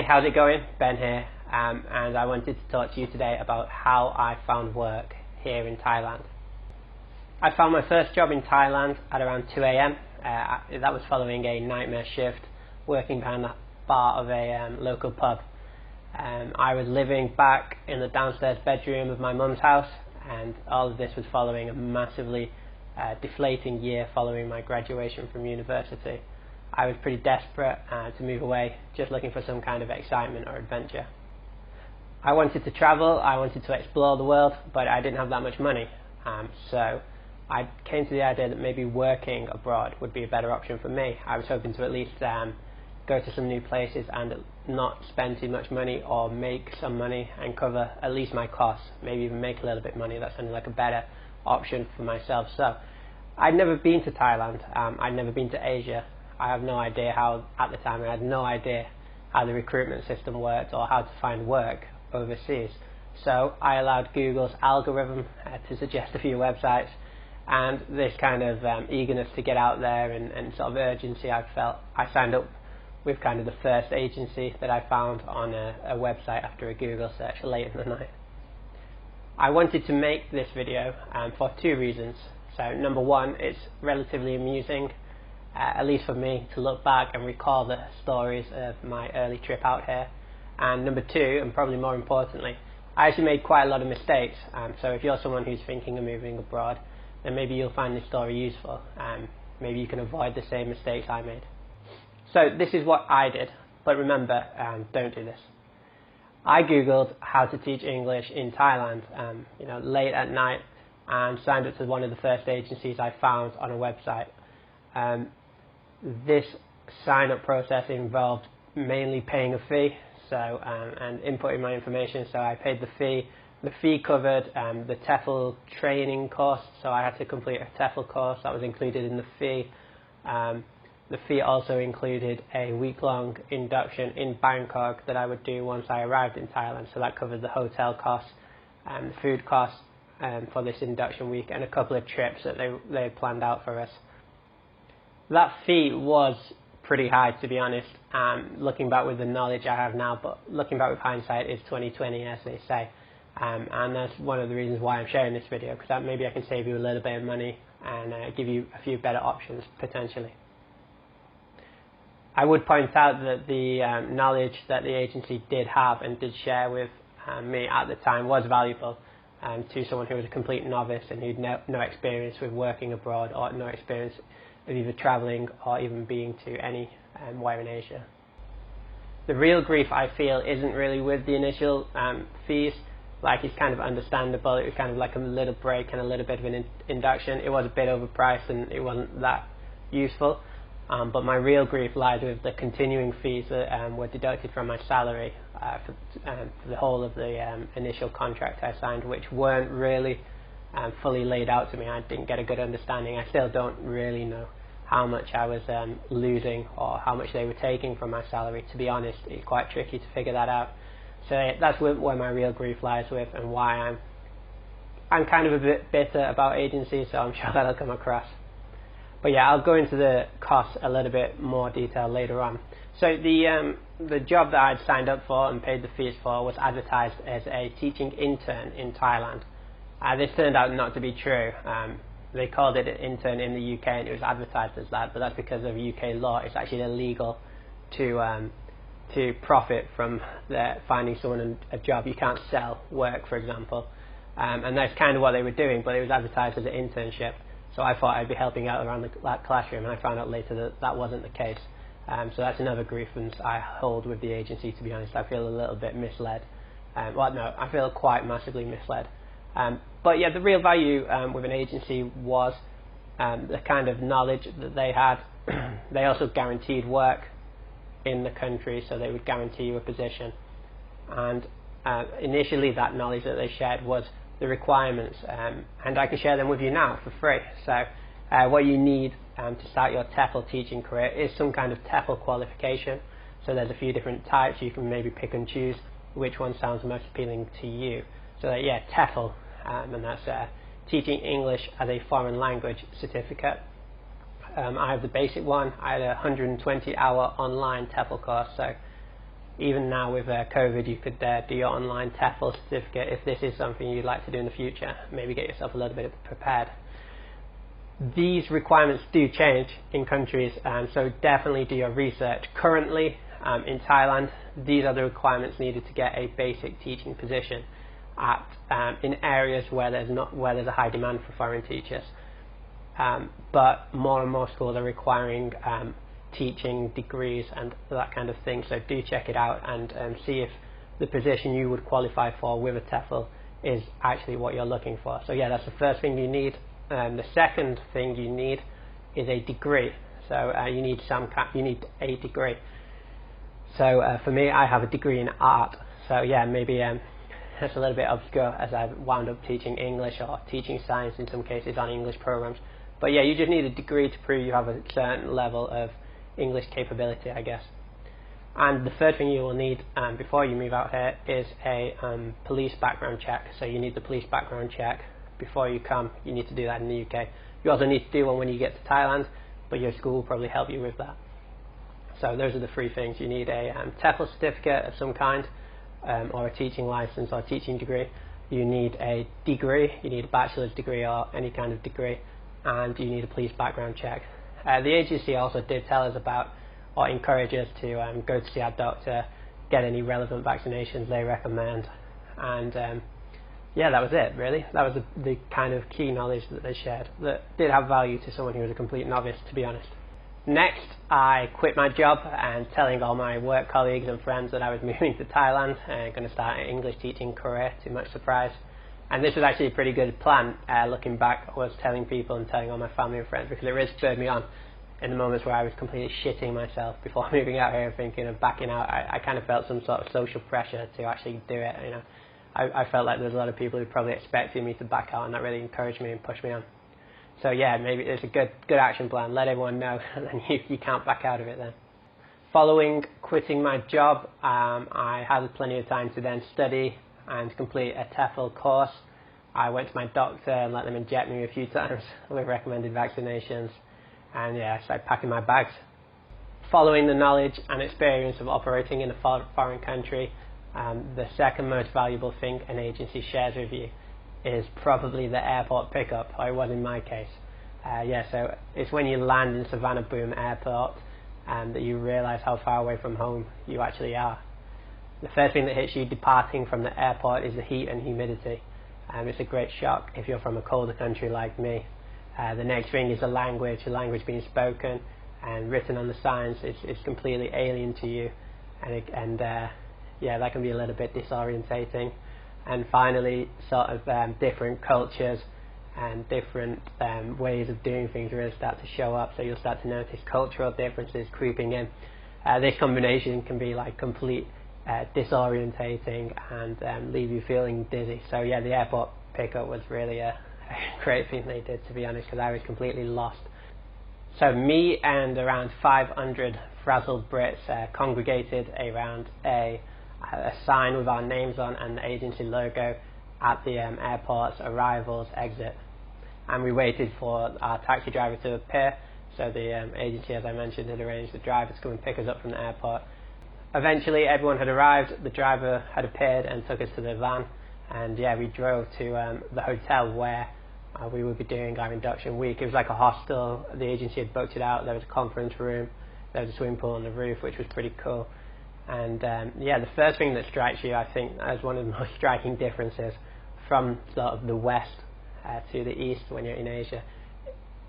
how's it going? Ben here, and I wanted to talk to you today about how I found work here in Thailand. I found my first job in Thailand at around 2 a.m. That was following a nightmare shift working behind the bar of a local pub. I was living back in the downstairs bedroom of my mum's house, and all of this was following a massively deflating year following my graduation from university. I was pretty desperate to move away, just looking for some kind of excitement or adventure. I wanted to travel, I wanted to explore the world, but I didn't have that much money. So I came to the idea that maybe working abroad would be a better option for me. I was hoping to at least go to some new places and not spend too much money, or make some money and cover at least my costs, maybe even make a little bit of money. That sounded like a better option for myself. So I'd never been to Thailand, I'd never been to Asia. I have no idea how, at the time, I had no idea how the recruitment system worked or how to find work overseas. So I allowed Google's algorithm to suggest a few websites, and this kind of eagerness to get out there and sort of urgency I felt, I signed up with kind of the first agency that I found on a website after a Google search late in the night. I wanted to make this video for two reasons. So number one, it's relatively amusing, at least for me, to look back and recall the stories of my early trip out here. And number two, and probably more importantly, I actually made quite a lot of mistakes. So if you're someone who's thinking of moving abroad, then maybe you'll find this story useful. Maybe you can avoid the same mistakes I made. So this is what I did, but remember, don't do this. I googled how to teach English in Thailand, late at night, and signed up to one of the first agencies I found on a website. This sign-up process involved mainly paying a fee, and inputting my information. So I paid the fee. The fee covered the TEFL training course, so I had to complete a TEFL course that was included in the fee. The fee also included a week-long induction in Bangkok that I would do once I arrived in Thailand. So that covered the hotel costs and the food costs for this induction week, and a couple of trips that they had planned out for us. That fee was pretty high, to be honest, looking back with the knowledge I have now, but looking back with hindsight is 20/20, as they say. And that's one of the reasons why I'm sharing this video, because maybe I can save you a little bit of money and give you a few better options, potentially. I would point out that the knowledge that the agency did have and did share with me at the time was valuable to someone who was a complete novice and who'd no experience with working abroad, or no experience of either travelling or even being to anywhere in Asia. The real grief, I feel, isn't really with the initial fees. Like, it's kind of understandable. It was kind of like a little break and a little bit of an induction. It was a bit overpriced and it wasn't that useful. But my real grief lies with the continuing fees that were deducted from my salary for the whole of the initial contract I signed, which weren't really fully laid out to me. I didn't get a good understanding. I still don't really know how much I was losing or how much they were taking from my salary. To be honest, it's quite tricky to figure that out. So that's where my real grief lies with, and why I'm kind of a bit bitter about agencies, so I'm sure that'll come across. But yeah, I'll go into the costs a little bit more detail later on. So the job that I'd signed up for and paid the fees for was advertised as a teaching intern in Thailand. This turned out not to be true. They called it an intern in the UK and it was advertised as that, but that's because of UK law. It's actually illegal to profit from finding someone a job. You can't sell work, for example. And that's kind of what they were doing, but it was advertised as an internship. So I thought I'd be helping out around that classroom, and I found out later that that wasn't the case. So that's another grievance I hold with the agency, to be honest. I feel a little bit misled. I feel quite massively misled. But yeah, the real value with an agency was the kind of knowledge that they had. They also guaranteed work in the country, so they would guarantee you a position. And initially that knowledge that they shared was the requirements, and I can share them with you now for free. So what you need to start your TEFL teaching career is some kind of TEFL qualification. So there's a few different types. You can maybe pick and choose which one sounds most appealing to you. So yeah, TEFL, and that's Teaching English as a Foreign Language certificate. I have the basic one. I had a 120-hour online TEFL course, so Even now with COVID, you could do your online TEFL certificate if this is something you'd like to do in the future. Maybe get yourself a little bit prepared. These requirements do change in countries, so definitely do your research. Currently, in Thailand, these are the requirements needed to get a basic teaching position in areas where there's a high demand for foreign teachers. But more and more schools are requiring teaching degrees and that kind of thing, so do check it out and see if the position you would qualify for with a TEFL is actually what you're looking for. So yeah, that's the first thing you need. The second thing you need is a degree. So you need a degree. So for me, I have a degree in art. So yeah, maybe that's a little bit obscure as I've wound up teaching English or teaching science in some cases on English programs. But yeah, you just need a degree to prove you have a certain level of English capability, I guess. And the third thing you will need before you move out here is a police background check. So you need the police background check before you come. You need to do that in the UK. You also need to do one when you get to Thailand, but your school will probably help you with that. So those are the three things. You need a TEFL certificate of some kind, or a teaching license or teaching degree. You need a degree. You need a bachelor's degree or any kind of degree, and you need a police background check. The agency also did tell us about, or encourage us to go to see our doctor, get any relevant vaccinations they recommend, and yeah, that was it really. That was the kind of key knowledge that they shared that did have value to someone who was a complete novice, to be honest. Next, I quit my job and telling all my work colleagues and friends that I was moving to Thailand and going to start an English teaching career, to much surprise. And this was actually a pretty good plan. Looking back, I was telling people and telling all my family and friends, because it really spurred me on in the moments where I was completely shitting myself before moving out here, thinking of backing out. I kind of felt some sort of social pressure to actually do it. You know, I felt like there was a lot of people who probably expected me to back out, and that really encouraged me and pushed me on. So yeah, maybe it's a good action plan. Let everyone know, and then you can't back out of it then. Following quitting my job, I had plenty of time to then study and complete a TEFL course. I went to my doctor and let them inject me a few times with recommended vaccinations, and yeah, I started packing my bags. Following the knowledge and experience of operating in a foreign country, the second most valuable thing an agency shares with you is probably the airport pickup, or it was in my case. Yeah, so it's when you land in Savannah Boom Airport that you realise how far away from home you actually are. The first thing that hits you departing from the airport is the heat and humidity. It's a great shock if you're from a colder country like me. The next thing is the language being spoken and written on the signs is completely alien to you, and yeah, that can be a little bit disorientating. And finally, sort of different cultures and different ways of doing things really start to show up, so you'll start to notice cultural differences creeping in. This combination can be like complete disorientating and leave you feeling dizzy. So yeah, the airport pickup was really a great thing they did, to be honest, because I was completely lost. So me and around 500 frazzled Brits congregated around a sign with our names on and the agency logo at the airport's arrivals exit, and we waited for our taxi driver to appear. So the agency, as I mentioned, had arranged the driver to come and pick us up from the airport. Eventually everyone had arrived, the driver had appeared and took us to the van, and yeah, we drove to the hotel where we would be doing our induction week. It was like a hostel. The agency had booked it out. There was a conference room, there was a swimming pool on the roof, which was pretty cool. And yeah, the first thing that strikes you, I think, as one of the most striking differences from sort of the west to the east when you're in Asia,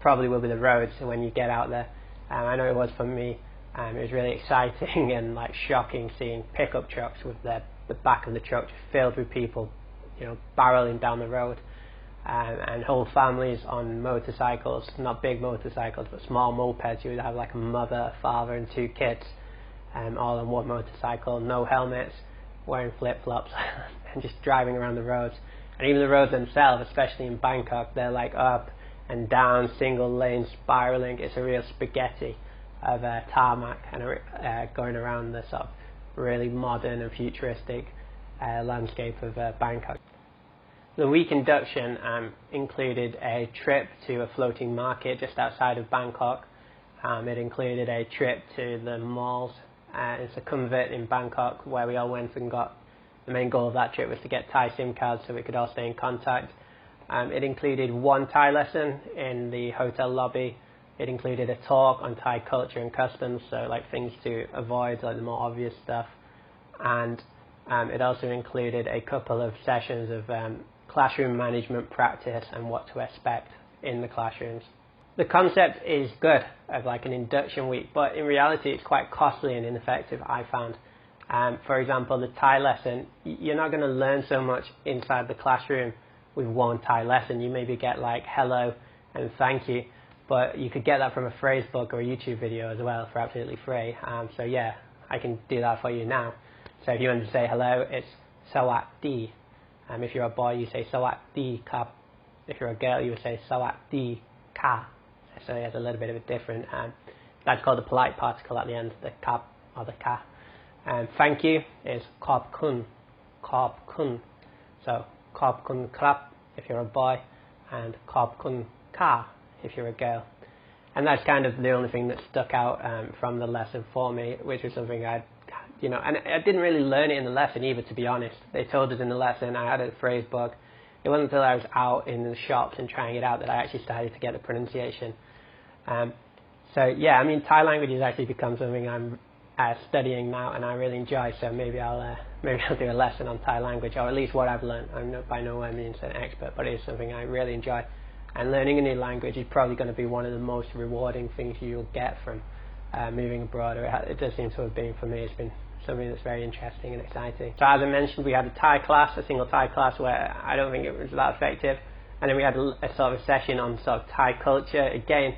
probably will be the roads when you get out there. I know it was for me. It was really exciting and like shocking seeing pickup trucks with the back of the truck filled with people, you know, barreling down the road, and whole families on motorcycles, not big motorcycles but small mopeds. You would have like a mother, a father and two kids, all on one motorcycle, no helmets, wearing flip-flops and just driving around the roads. And even the roads themselves, especially in Bangkok, they're like up and down, single lane, spiralling. It's a real spaghetti of tarmac and going around the sort of really modern and futuristic landscape of Bangkok. The week induction included a trip to a floating market just outside of Bangkok. It included a trip to the malls in Sukhumvit in Bangkok, where we all went and got, the main goal of that trip was to get Thai SIM cards so we could all stay in contact. It included one Thai lesson in the hotel lobby. It included a talk on Thai culture and customs, so like things to avoid, like the more obvious stuff. And it also included a couple of sessions of classroom management practice and what to expect in the classrooms. The concept is good of like an induction week, but in reality it's quite costly and ineffective, I found. For example, the Thai lesson, you're not going to learn so much inside the classroom with one Thai lesson. You maybe get like hello and thank you, but you could get that from a phrase book or a YouTube video as well for absolutely free. So yeah, I can do that for you now. So if you want to say hello, it's sawat di. If you're a boy, you say sawat di kap. If you're a girl, you would say sawat di ka. So it has a little bit of a different, that's called the polite particle at the end, the kap or the ka. Thank you is khop kun, khop kun. So khop kun krap if you're a boy, and khop kun ka if you're a girl. And that's kind of the only thing that stuck out from the lesson for me, which was something and I didn't really learn it in the lesson either, to be honest. They told us in the lesson, I had a phrase book. It wasn't until I was out in the shops and trying it out that I actually started to get the pronunciation. So yeah, I mean, Thai language has actually become something I'm studying now and I really enjoy, so maybe I'll do a lesson on Thai language, or at least what I've learned. I'm by no means an expert, but it is something I really enjoy. And learning a new language is probably going to be one of the most rewarding things you'll get from moving abroad. It does seem to have been for me. It's been something that's very interesting and exciting. So as I mentioned, we had a Thai class, a single Thai class, where I don't think it was that effective. And then we had a sort of a session on sort of Thai culture. Again,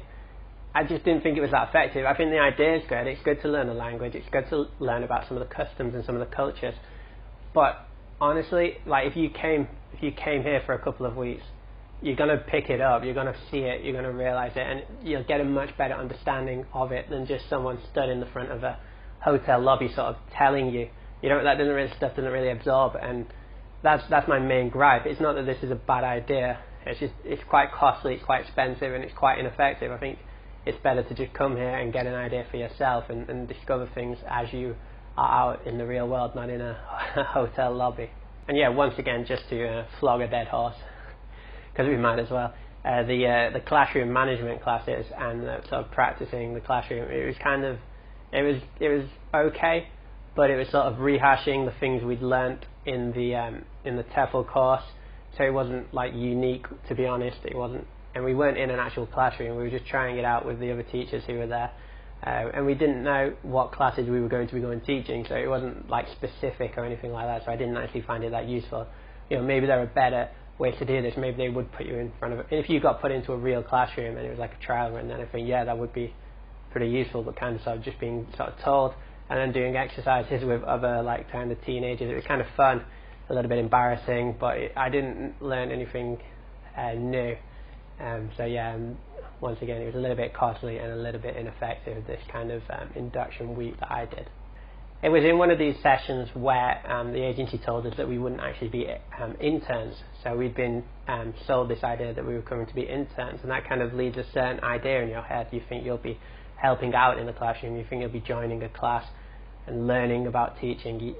I just didn't think it was that effective. I think the idea is good. It's good to learn a language. It's good to learn about some of the customs and some of the cultures. But honestly, like if you came here for a couple of weeks, you're going to pick it up, you're going to see it, you're going to realize it, and you'll get a much better understanding of it than just someone stood in the front of a hotel lobby sort of telling you. Stuff doesn't really absorb, and that's my main gripe. It's not that this is a bad idea. It's just it's quite costly, it's quite expensive, and it's quite ineffective. I think it's better to just come here and get an idea for yourself and discover things as you are out in the real world, not in a hotel lobby. And yeah, once again, just to flog a dead horse, because we might as well. The classroom management classes and sort of practicing the classroom, it was okay, but it was sort of rehashing the things we'd learnt in the TEFL course, so it wasn't like unique, to be honest. It wasn't, and we weren't in an actual classroom. We were just trying it out with the other teachers who were there, and we didn't know what classes we were going to be going teaching, so it wasn't like specific or anything like that. So I didn't actually find it that useful. Maybe there are better ways to do this. Maybe they would put you in front of it. If you got put into a real classroom and it was like a trial run, then I think yeah, that would be pretty useful. But kind of sort of just being sort of told and then doing exercises with other like kind of teenagers, it was kind of fun, a little bit embarrassing, but I didn't learn anything new. So yeah, once again, it was a little bit costly and a little bit ineffective, this kind of induction week that I did. It was in one of these sessions where the agency told us that we wouldn't actually be interns. So we'd been sold this idea that we were coming to be interns, and that kind of leaves a certain idea in your head. You think you'll be helping out in the classroom, you think you'll be joining a class and learning about teaching.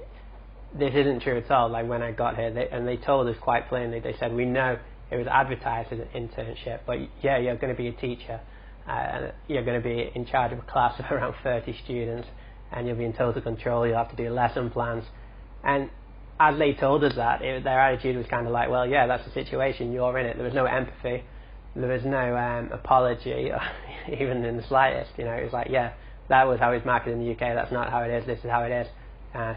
This isn't true at all. Like when I got here, they told us quite plainly, they said, we know it was advertised as an internship, but yeah, you're going to be a teacher, and you're going to be in charge of a class of around 30 students, and you'll be in total control, you'll have to do lesson plans. And as they told us that, their attitude was kind of like, well, yeah, that's the situation, you're in it. There was no empathy, there was no apology, even in the slightest. It was like, yeah, that was how it's marketed in the UK, that's not how it is, this is how it is.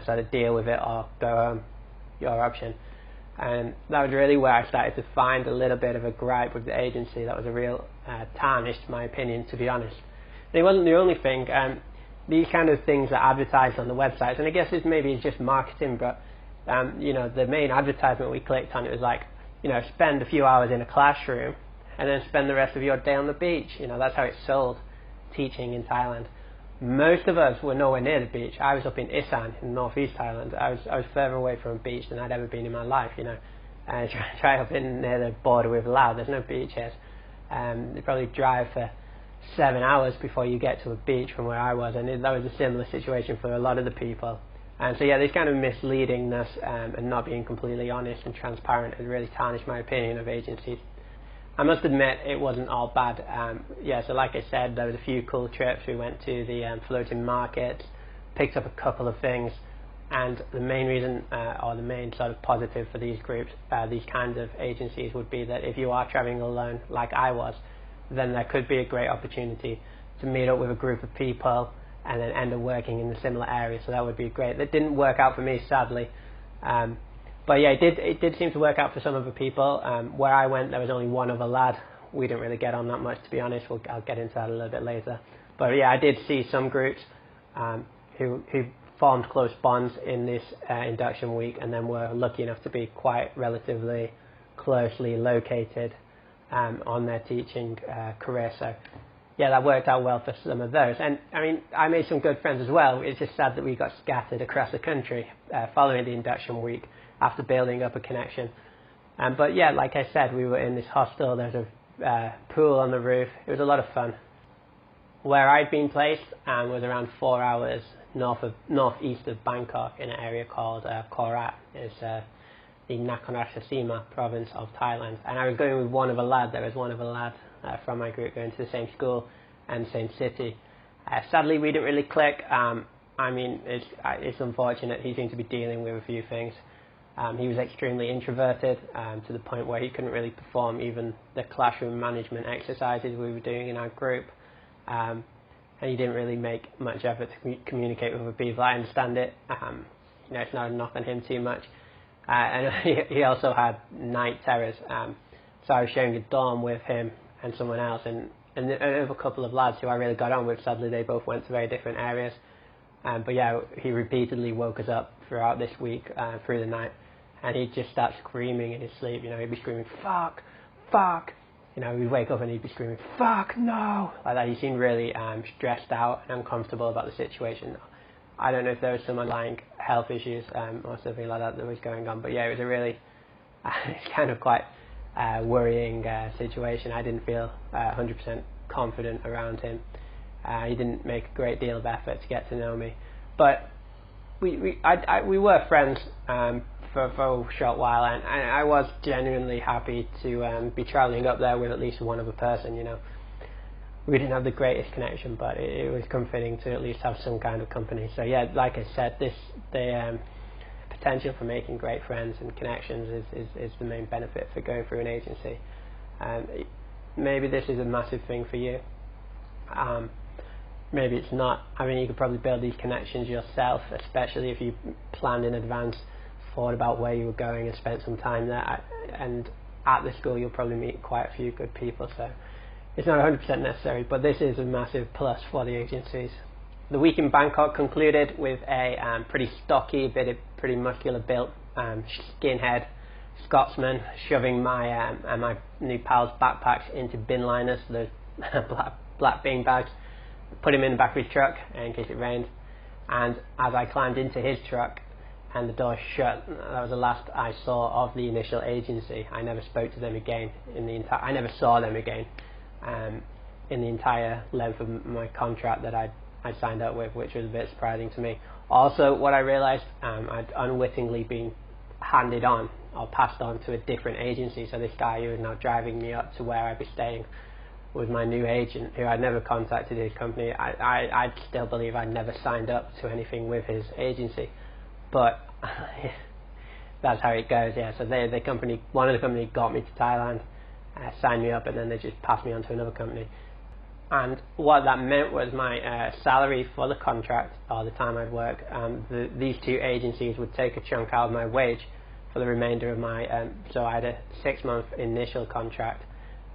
So to deal with it or go home, your option. And that was really where I started to find a little bit of a gripe with the agency. That was a real tarnish, to my opinion, to be honest. And it wasn't the only thing. These kind of things are advertised on the websites, and I guess it's just marketing, but the main advertisement we clicked on, it was like, spend a few hours in a classroom and then spend the rest of your day on the beach. That's how it's sold, teaching in Thailand. Most of us were nowhere near the beach. I was up in Isan in northeast Thailand. I was further away from a beach than I'd ever been in my life. Try up in near the border with Laos. There's no beaches. You probably drive for 7 hours before you get to a beach from where I was, and that was a similar situation for a lot of the people. And so yeah, this kind of misleadingness and not being completely honest and transparent has really tarnished my opinion of agencies. I must admit it wasn't all bad. So like I said, there was a few cool trips. We went to the floating markets, picked up a couple of things, and the main reason or the main sort of positive for these groups, these kinds of agencies, would be that if you are traveling alone like I was, then there could be a great opportunity to meet up with a group of people and then end up working in a similar area. So that would be great. That didn't work out for me, sadly. But yeah, it did seem to work out for some other people. Where I went, there was only one other lad. We didn't really get on that much, to be honest. I'll get into that a little bit later. But yeah, I did see some groups who formed close bonds in this induction week, and then were lucky enough to be quite relatively closely located on their teaching career. So yeah, that worked out well for some of those. And I mean, I made some good friends as well. It's just sad that we got scattered across the country following the induction week after building up a connection. But yeah, like I said, we were in this hostel. There's a pool on the roof. It was a lot of fun. Where I'd been placed was around 4 hours northeast of Bangkok, in an area called Korat. It's the Nakhon Ratchasima province of Thailand. And I was going with one of a lad. There was one of a lad from my group going to the same school and same city. Sadly, we didn't really click. I mean, it's unfortunate. He seemed to be dealing with a few things. He was extremely introverted to the point where he couldn't really perform even the classroom management exercises we were doing in our group. And he didn't really make much effort to communicate with other people. I understand it. It's not a knock on him too much. And he also had night terrors. So I was sharing a dorm with him and someone else, and another couple of lads who I really got on with. Sadly, they both went to very different areas. But yeah, he repeatedly woke us up throughout this week, through the night, and he'd just start screaming in his sleep. He'd be screaming, "Fuck, fuck." We'd wake up and he'd be screaming, "Fuck, no!" Like that. He seemed really stressed out and uncomfortable about the situation. I don't know if there was some underlying health issues or something like that was going on, but yeah, it was a really kind of quite worrying situation. I didn't feel 100% confident around him. He didn't make a great deal of effort to get to know me, but we were friends for a short while, and I was genuinely happy to be travelling up there with at least one other person. We didn't have the greatest connection, but it was comforting to at least have some kind of company. So yeah, like I said, the potential for making great friends and connections is the main benefit for going through an agency. Maybe this is a massive thing for you. Maybe it's not. I mean, you could probably build these connections yourself, especially if you planned in advance, thought about where you were going and spent some time there. And at the school, you'll probably meet quite a few good people. So it's not 100% necessary, but this is a massive plus for the agencies. The week in Bangkok concluded with a pretty stocky, pretty muscular built skinhead Scotsman shoving my new pal's backpacks into bin liners, those black bean bags, put him in the back of his truck in case it rained. And as I climbed into his truck and the door shut, that was the last I saw of the initial agency. I never spoke to them again I never saw them again in the entire length of my contract that I signed up with, which was a bit surprising to me. Also, what I realised, I'd unwittingly been handed on or passed on to a different agency. So this guy who was now driving me up to where I'd be staying was my new agent, who I'd never contacted his company. I still believe I'd never signed up to anything with his agency, but that's how it goes. Yeah. So one of the company got me to Thailand, signed me up, and then they just passed me on to another company. And what that meant was my salary for the contract, or the time I'd work, these two agencies would take a chunk out of my wage for the remainder of my. So I had a 6-month initial contract.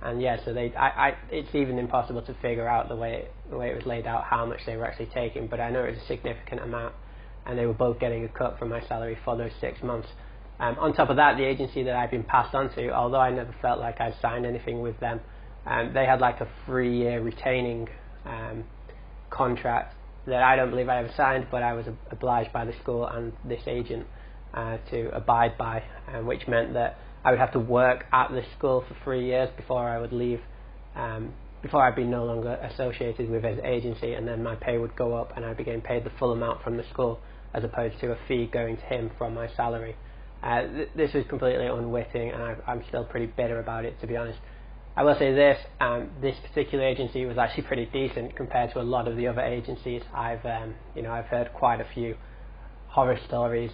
And yeah, so it's even impossible to figure out the way it was laid out how much they were actually taking, but I know it was a significant amount, and they were both getting a cut from my salary for those 6 months. On top of that, the agency that I'd been passed on to, although I never felt like I'd signed anything with them, they had like a 3-year retaining contract that I don't believe I ever signed, but I was obliged by the school and this agent to abide by, which meant that I would have to work at the school for 3 years before I would leave before I'd be no longer associated with his agency, and then my pay would go up and I'd be getting paid the full amount from the school as opposed to a fee going to him from my salary. This is completely unwitting, and I'm still pretty bitter about it, to be honest. I will say this, this particular agency was actually pretty decent compared to a lot of the other agencies. I've heard quite a few horror stories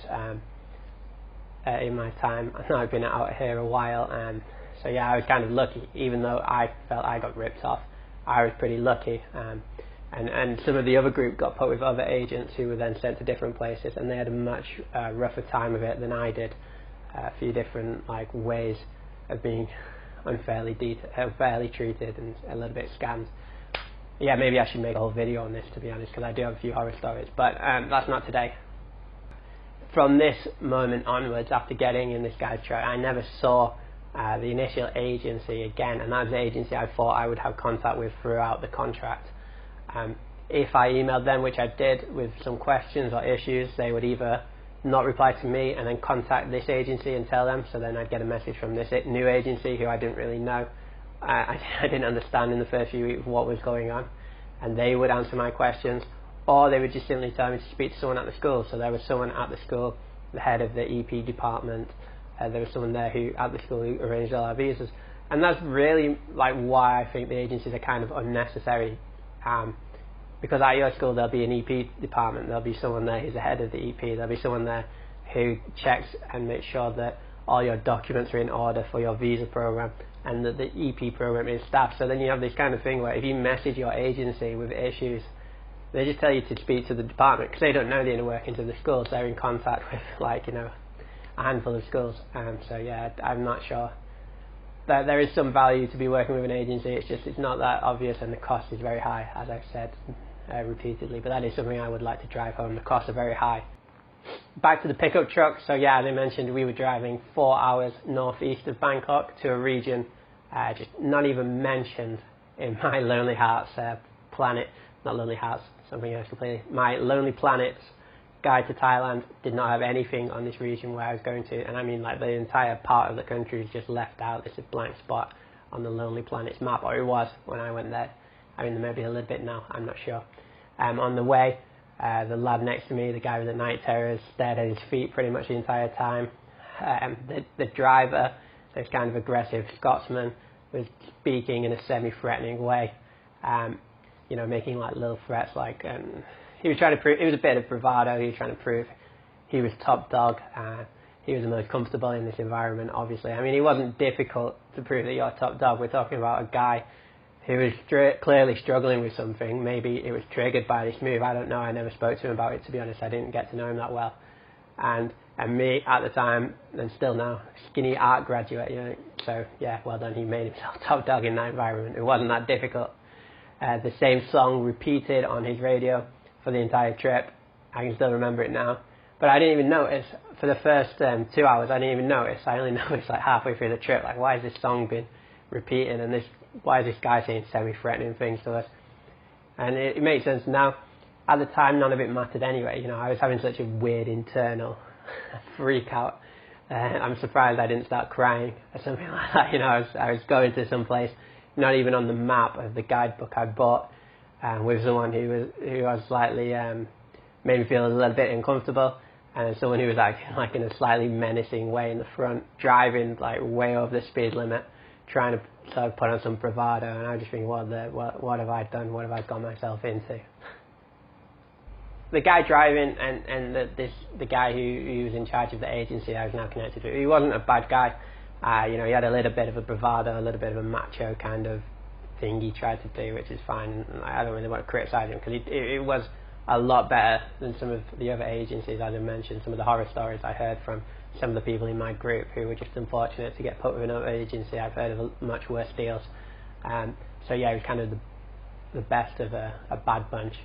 in my time. I know I've been out here a while, so yeah, I was kind of lucky. Even though I felt I got ripped off, I was pretty lucky. And some of the other group got put with other agents who were then sent to different places, and they had a much rougher time of it than I did. A few different ways of being unfairly treated and a little bit scammed. Yeah, maybe I should make a whole video on this, to be honest, because I do have a few horror stories, but that's not today. From this moment onwards, after getting in this guy's truck, I never saw the initial agency again, and that's the agency I thought I would have contact with throughout the contract. If I emailed them, which I did, with some questions or issues, they would either not reply to me and then contact this agency and tell them, so then I'd get a message from this new agency who I didn't really know. I didn't understand in the first few weeks what was going on, and they would answer my questions, or they would just simply tell me to speak to someone at the school. So there was someone at the school, the head of the EP department, there was someone there at the school who arranged all our visas, and that's really why I think the agencies are kind of unnecessary. Because at your school there'll be an EP department, there'll be someone there who's the head of the EP, there'll be someone there who checks and makes sure that all your documents are in order for your visa program, and that the EP program is staffed. So then you have this kind of thing where if you message your agency with issues, they just tell you to speak to the department, because they don't know the inner workings of the schools. They're in contact with a handful of schools. So yeah, I'm not sure. There is some value to be working with an agency, it's not that obvious, and the cost is very high, as I've said repeatedly, but that is something I would like to drive home. The costs are very high. Back to the pickup truck. So yeah, as I mentioned, we were driving 4 hours northeast of Bangkok to a region just not even mentioned in my Lonely Hearts planet, not Lonely Hearts, something else completely. My Lonely Planets guide to Thailand did not have anything on this region where I was going to, and I mean the entire part of the country is just left out. It's a blank spot on the Lonely Planets map, or it was when I went there. I mean, there may be a little bit now, I'm not sure. On the way, the lad next to me, the guy with the night terrors, stared at his feet pretty much the entire time. The driver, this kind of aggressive Scotsman, was speaking in a semi-threatening way, making little threats he was trying to prove, it was a bit of bravado, he was trying to prove he was top dog, he was the most comfortable in this environment, obviously. I mean, it wasn't difficult to prove that you're top dog. We're talking about a guy who was clearly struggling with something. Maybe it was triggered by this move, I don't know, I never spoke to him about it, to be honest. I didn't get to know him that well. And me, at the time, and still now, skinny art graduate, so yeah, well done, he made himself top dog in that environment. It wasn't that difficult. The same song repeated on his radio for the entire trip. I can still remember it now, but I didn't even notice for the first 2 hours. I didn't even notice. I only noticed halfway through the trip, why has this song been repeating, and why is this guy saying semi-threatening things to us? And it makes sense now. At the time, none of it mattered anyway. I was having such a weird internal freak out. I'm surprised I didn't start crying or something like that. I was going to some place not even on the map of the guidebook I bought, with someone who was slightly made me feel a little bit uncomfortable, and someone who was acting in a slightly menacing way in the front, driving way over the speed limit, trying to sort of put on some bravado. And I was just thinking, what have I done? What have I got myself into? The guy driving and the guy who was in charge of the agency I was now connected to, he wasn't a bad guy. He had a little bit of a bravado, a little bit of a macho kind of thing he tried to do, which is fine. I don't really want to criticise him, because it was a lot better than some of the other agencies, as I mentioned. Some of the horror stories I heard from some of the people in my group who were just unfortunate to get put with another agency. I've heard of much worse deals. So yeah, it was kind of the best of a bad bunch,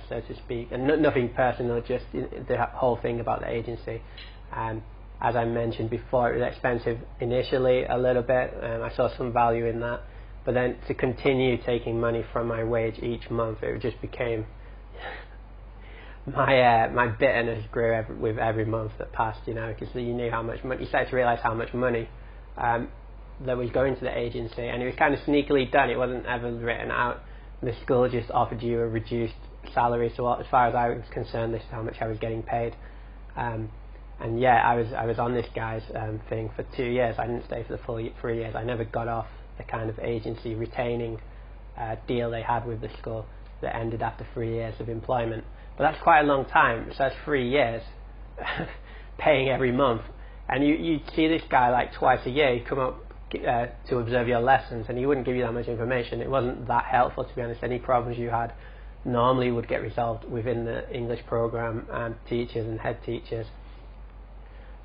so to speak. And nothing personal, just the whole thing about the agency. As I mentioned before, it was expensive initially a little bit, and I saw some value in that. But then to continue taking money from my wage each month, it just became my bitterness grew with every month that passed, because you knew how much money, you started to realise how much money that was going to the agency, and it was kind of sneakily done. It wasn't ever written out. The school just offered you a reduced salary, so as far as I was concerned, this is how much I was getting paid. And yeah, I was on this guy's thing for 2 years. I didn't stay for the full 3 years. I never got off the kind of agency retaining deal they had with the school that ended after 3 years of employment. But that's quite a long time, so that's 3 years paying every month. And you'd see this guy like twice a year. He'd come up to observe your lessons, and he wouldn't give you that much information. It wasn't that helpful, to be honest. Any problems you had normally would get resolved within the English program and teachers and head teachers.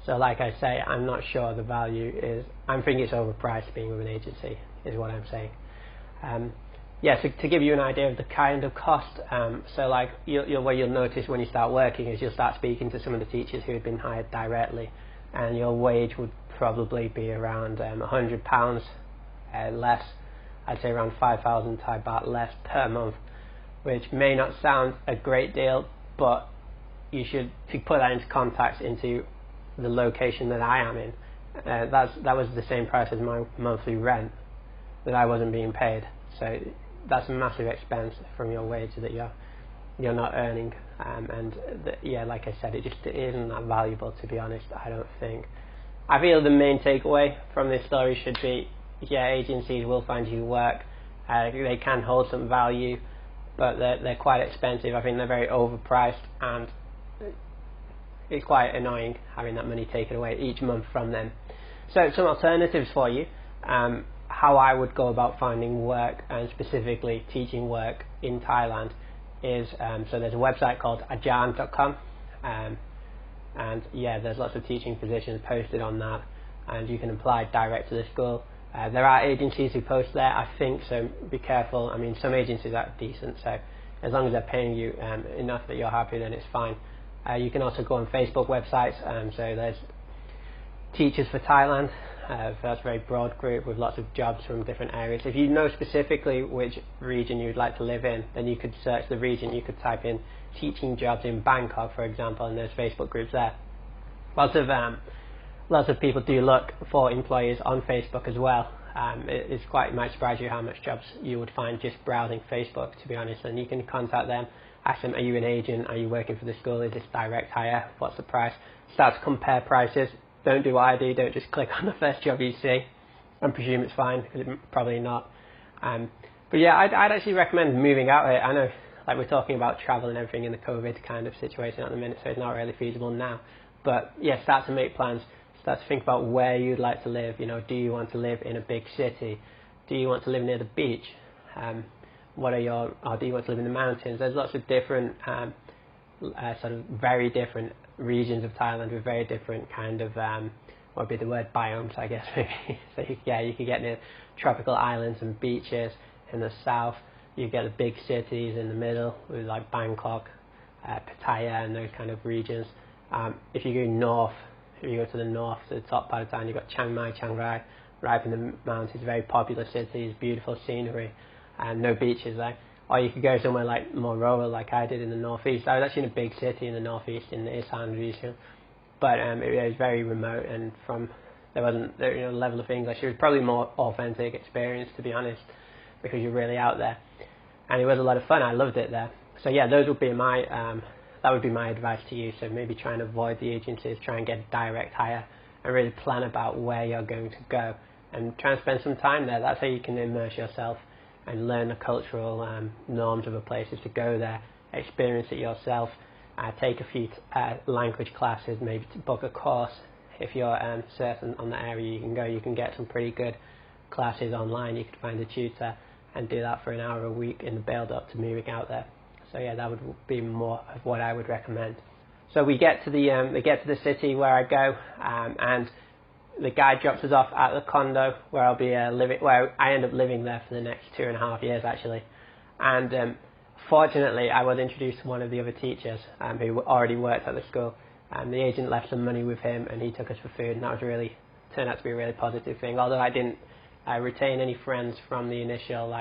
So like I say, I'm not sure the value is, I think it's overpriced being with an agency, is what I'm saying. Yeah, so to give you an idea of the kind of cost, so like what you'll notice when you start working is you'll start speaking to some of the teachers who had been hired directly, and your wage would probably be around £100 less, I'd say around 5,000 Thai baht less per month, which may not sound a great deal, but you should, to put that into context into the location that I am in, that was the same price as my monthly rent that I wasn't being paid. So that's a massive expense from your wage that you're not earning, and yeah, like I said, it just isn't that valuable, to be honest. I don't think. I feel the main takeaway from this story should be, yeah, agencies will find you work. They can hold some value, but they're quite expensive. I think they're very overpriced, and it's quite annoying having that money taken away each month from them. So some alternatives for you, how I would go about finding work, and specifically teaching work in Thailand, is so there's a website called ajan.com, and yeah, there's lots of teaching positions posted on that, and you can apply direct to the school. There are agencies who post there, I think, so be careful. I mean, some agencies are decent, so as long as they're paying you enough that you're happy, then it's fine. You can also go on Facebook websites, so there's Teachers for Thailand, that's a very broad group with lots of jobs from different areas. If you know specifically which region you'd like to live in, then you could search the region. You could type in teaching jobs in Bangkok, for example, and there's Facebook groups there. Lots of people do look for employers on Facebook as well. It might surprise you how much jobs you would find just browsing Facebook, to be honest. And you can contact them, ask them, are you an agent, are you working for the school, is this direct hire, what's the price? Start to compare prices. Don't do what I do, don't just click on the first job you see and presume it's fine, because it's probably not. But yeah, I'd actually recommend moving out here. I know, like, we're talking about travel and everything in the COVID kind of situation at the minute, so it's not really feasible now. But yeah, start to make plans, start to think about where you'd like to live. You know, do you want to live in a big city? Do you want to live near the beach? Or do you want to live in the mountains? There's lots of different, sort of very different regions of Thailand with very different kind of, what would be the word, biomes, I guess, maybe. So you could get near tropical islands and beaches in the south. You get the big cities in the middle with like Bangkok, Pattaya and those kind of regions. If you go north, if you go to the north, to the top part of town, you've got Chiang Mai, Chiang Rai, right up in the mountains, very popular cities, beautiful scenery, and no beaches there. Or you could go somewhere like more rural, like I did in the northeast. I was actually in a big city in the northeast, in the Isan region, but it was very remote, and there wasn't the level of English. It was probably more authentic experience, to be honest, because you're really out there, and it was a lot of fun. I loved it there. So yeah, those would be that would be my advice to you. So maybe try and avoid the agencies, try and get a direct hire, and really plan about where you're going to go, and try and spend some time there. That's how you can immerse yourself and learn the cultural norms of a place, is to go there, experience it yourself, take a few language classes, maybe to book a course. If you're certain on the area you can go, you can get some pretty good classes online. You could find a tutor and do that for an hour a week in the build up to moving out there. So yeah, that would be more of what I would recommend. So we get to the city where I go, and the guy drops us off at the condo where I'll be living. Where I end up living there for the next 2.5 years, actually. And fortunately, I was introduced to one of the other teachers who already worked at the school. And the agent left some money with him, and he took us for food, and that turned out to be a really positive thing. Although I didn't retain any friends from the initial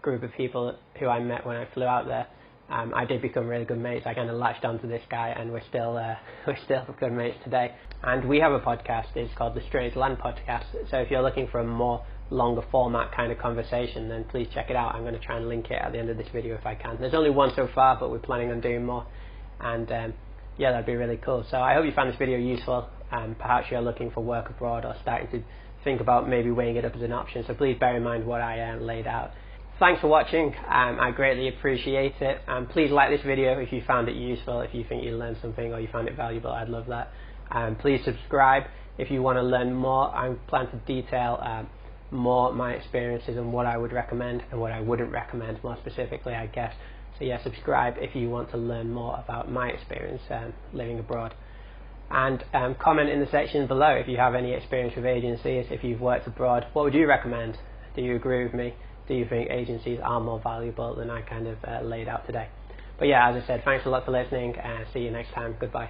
group of people who I met when I flew out there. I did become really good mates. I kind of latched onto this guy, and we're still good mates today. And we have a podcast. It's called the Strange Land Podcast. So if you're looking for a more longer format kind of conversation, then please check it out. I'm going to try and link it at the end of this video if I can. There's only one so far, but we're planning on doing more. And yeah, that'd be really cool. So I hope you found this video useful. Perhaps you're looking for work abroad or starting to think about maybe weighing it up as an option. So please bear in mind what I laid out. Thanks for watching. I greatly appreciate it. Please like this video if you found it useful, if you think you learned something or you found it valuable. I'd love that. Please subscribe if you want to learn more. I plan to detail more my experiences and what I would recommend and what I wouldn't recommend, more specifically, I guess. So yeah, subscribe if you want to learn more about my experience living abroad. And comment in the section below if you have any experience with agencies, if you've worked abroad. What would you recommend? Do you agree with me? Do you think agencies are more valuable than I kind of laid out today? But yeah, as I said, thanks a lot for listening, and see you next time. Goodbye.